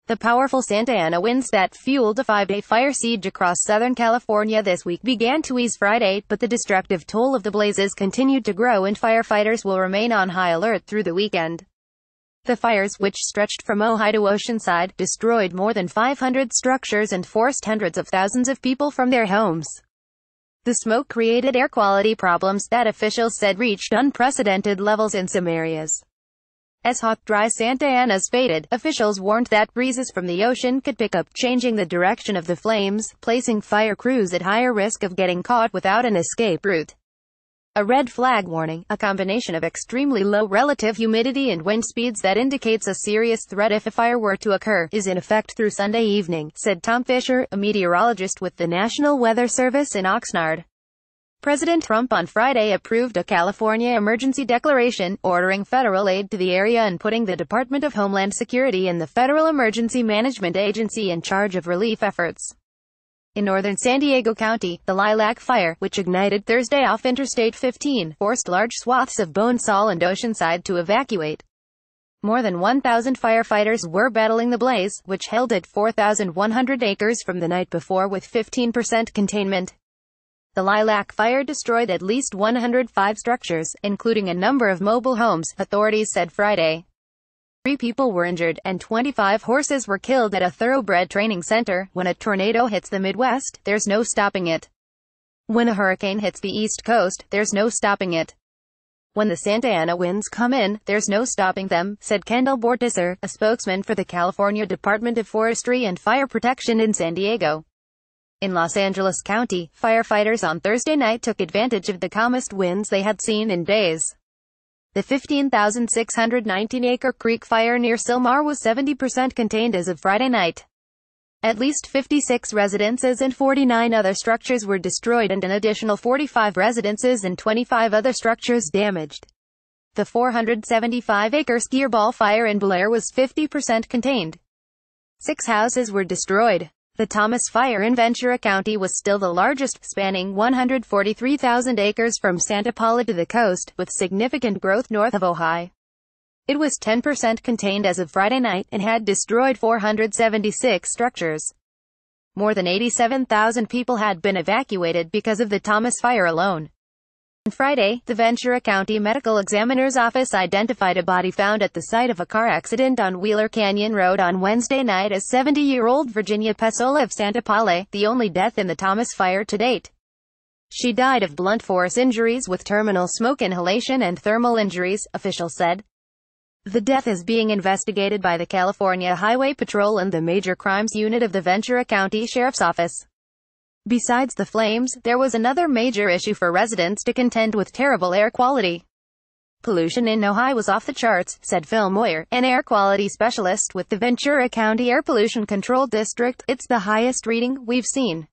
The powerful Santa Ana winds that fueled a 5-day fire siege across Southern California this week began to ease Friday, but the destructive toll of the blazes continued to grow and firefighters will remain on high alert through the weekend. The fires, which stretched from Ojai to Oceanside, destroyed more than 500 structures and forced hundreds of thousands of people from their homes. The smoke created air quality problems that officials said reached unprecedented levels in some areas. As hot, dry Santa Ana's faded, officials warned that breezes from the ocean could pick up, changing the direction of the flames, placing fire crews at higher risk of getting caught without an escape route. A red flag warning, a combination of extremely low relative humidity and wind speeds that indicates a serious threat if a fire were to occur, is in effect through Sunday evening, said Tom Fisher, a meteorologist with the National Weather Service in Oxnard. President Trump on Friday approved a California emergency declaration, ordering federal aid to the area and putting the Department of Homeland Security and the Federal Emergency Management Agency in charge of relief efforts. In northern San Diego County, the Lilac Fire, which ignited Thursday off Interstate 15, forced large swaths of Bonesaw and Oceanside to evacuate. More than 1,000 firefighters were battling the blaze, which held at 4,100 acres from the night before with 15% containment. The Lilac Fire destroyed at least 105 structures, including a number of mobile homes, authorities said Friday. 3 people were injured, and 25 horses were killed at a thoroughbred training center. When a tornado hits the Midwest, there's no stopping it. When a hurricane hits the East Coast, there's no stopping it. When the Santa Ana winds come in, there's no stopping them, said Kendall Bortisser, a spokesman for the California Department of Forestry and Fire Protection in San Diego. In Los Angeles County, firefighters on Thursday night took advantage of the calmest winds they had seen in days. The 15,619-acre Creek Fire near Sylmar was 70% contained as of Friday night. At least 56 residences and 49 other structures were destroyed and an additional 45 residences and 25 other structures damaged. The 475-acre Skirball Fire in Blair was 50% contained. 6 houses were destroyed. The Thomas Fire in Ventura County was still the largest, spanning 143,000 acres from Santa Paula to the coast, with significant growth north of Ojai. It was 10% contained as of Friday night, and had destroyed 476 structures. More than 87,000 people had been evacuated because of the Thomas Fire alone. On Friday, the Ventura County Medical Examiner's Office identified a body found at the site of a car accident on Wheeler Canyon Road on Wednesday night as 70-year-old Virginia Pesola of Santa Paula, the only death in the Thomas Fire to date. She died of blunt force injuries with terminal smoke inhalation and thermal injuries, officials said. The death is being investigated by the California Highway Patrol and the Major Crimes Unit of the Ventura County Sheriff's Office. Besides the flames, there was another major issue for residents to contend with: terrible air quality. Pollution in Ojai was off the charts, said Phil Moyer, an air quality specialist with the Ventura County Air Pollution Control District. It's the highest reading we've seen.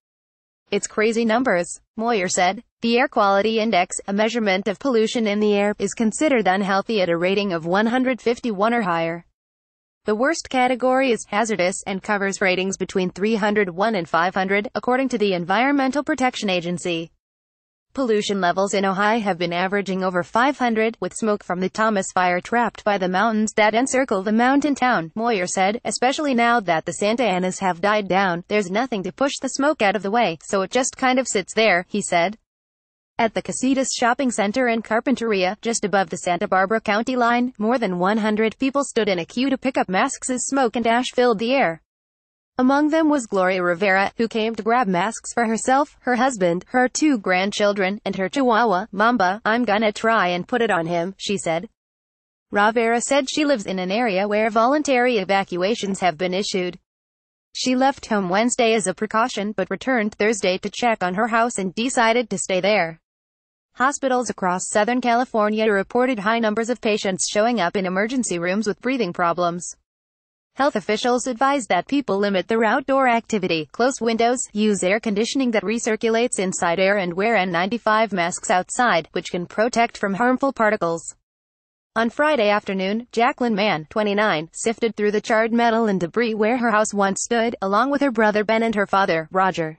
It's crazy numbers, Moyer said. The Air Quality Index, a measurement of pollution in the air, is considered unhealthy at a rating of 151 or higher. The worst category is hazardous, and covers ratings between 301 and 500, according to the Environmental Protection Agency. Pollution levels in Ojai have been averaging over 500, with smoke from the Thomas Fire trapped by the mountains that encircle the mountain town, Moyer said. Especially now that the Santa Anas have died down, there's nothing to push the smoke out of the way, so it just kind of sits there, he said. At the Casitas Shopping Center in Carpinteria, just above the Santa Barbara County line, more than 100 people stood in a queue to pick up masks as smoke and ash filled the air. Among them was Gloria Rivera, who came to grab masks for herself, her husband, her 2 grandchildren, and her chihuahua, Mamba. I'm gonna try and put it on him, she said. Rivera said she lives in an area where voluntary evacuations have been issued. She left home Wednesday as a precaution, but returned Thursday to check on her house and decided to stay there. Hospitals across Southern California reported high numbers of patients showing up in emergency rooms with breathing problems. Health officials advised that people limit their outdoor activity, close windows, use air conditioning that recirculates inside air, and wear N95 masks outside, which can protect from harmful particles. On Friday afternoon, Jacqueline Mann, 29, sifted through the charred metal and debris where her house once stood, along with her brother Ben and her father, Roger.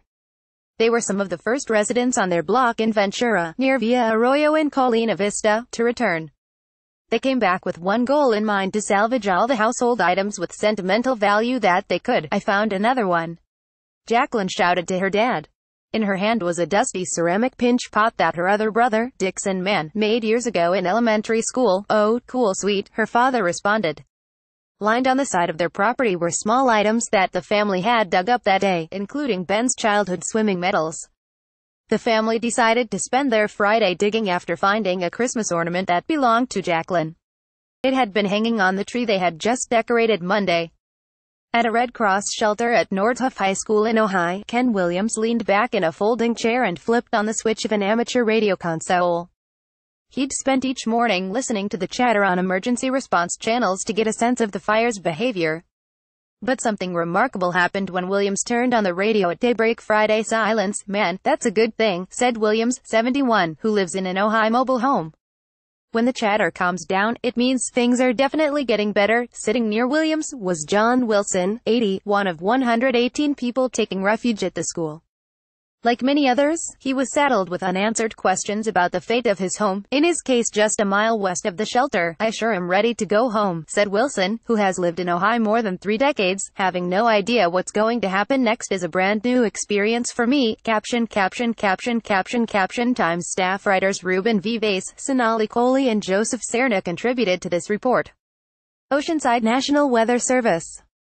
They were some of the first residents on their block in Ventura, near Villa Arroyo in Colina Vista, to return. They came back with one goal in mind: to salvage all the household items with sentimental value that they could. "I found another one," Jacqueline shouted to her dad. In her hand was a dusty ceramic pinch pot that her other brother, Dixon Man, made years ago in elementary school. "Oh, cool, sweet," her father responded. Lined on the side of their property were small items that the family had dug up that day, including Ben's childhood swimming medals. The family decided to spend their Friday digging after finding a Christmas ornament that belonged to Jacqueline. It had been hanging on the tree they had just decorated Monday. At a Red Cross shelter at Nordhoff High School in Ojai, Ken Williams leaned back in a folding chair and flipped on the switch of an amateur radio console. He'd spent each morning listening to the chatter on emergency response channels to get a sense of the fire's behavior. But something remarkable happened when Williams turned on the radio at daybreak Friday. "Silence, man, that's a good thing," said Williams, 71, who lives in an Ojai mobile home. "When the chatter calms down, it means things are definitely getting better." Sitting near Williams was John Wilson, 80, one of 118 people taking refuge at the school. Like many others, he was saddled with unanswered questions about the fate of his home, in his case just a mile west of the shelter. "I sure am ready to go home," said Wilson, who has lived in Ojai more than 3 decades. "Having no idea what's going to happen next is a brand new experience for me." Caption Times staff writers Ruben Vives, Sonali Kohli and Joseph Serna contributed to this report. Oceanside National Weather Service.